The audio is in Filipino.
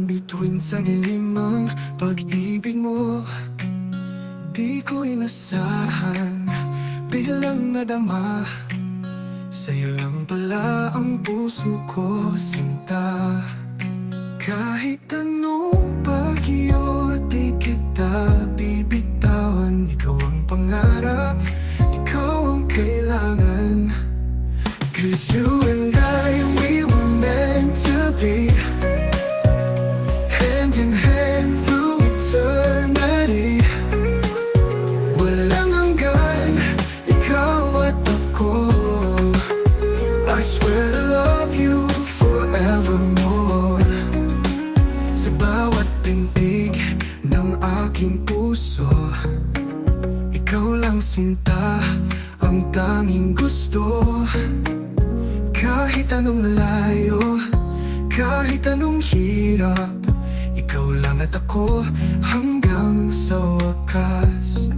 naman bituin sa dilim pag-ibig mo. Di ko inasahan, biglang nadama. Sa'yo lang pala ang puso ko, sinta. Kahit anong bagyo, di kita bibitawan. Ikaw ang pangarap, ikaw ang kailangan. 'Cause you and I, we were meant to be, hand in hand through eternity. Walang hanggan, ikaw at ako. I swear to love you forevermore. Sa bawat tintig ng aking puso, ikaw lang sinta, ang tanging gusto. Kahit anong layo, kahit anong hirap, ikaw lang at ako hanggang sa wakas.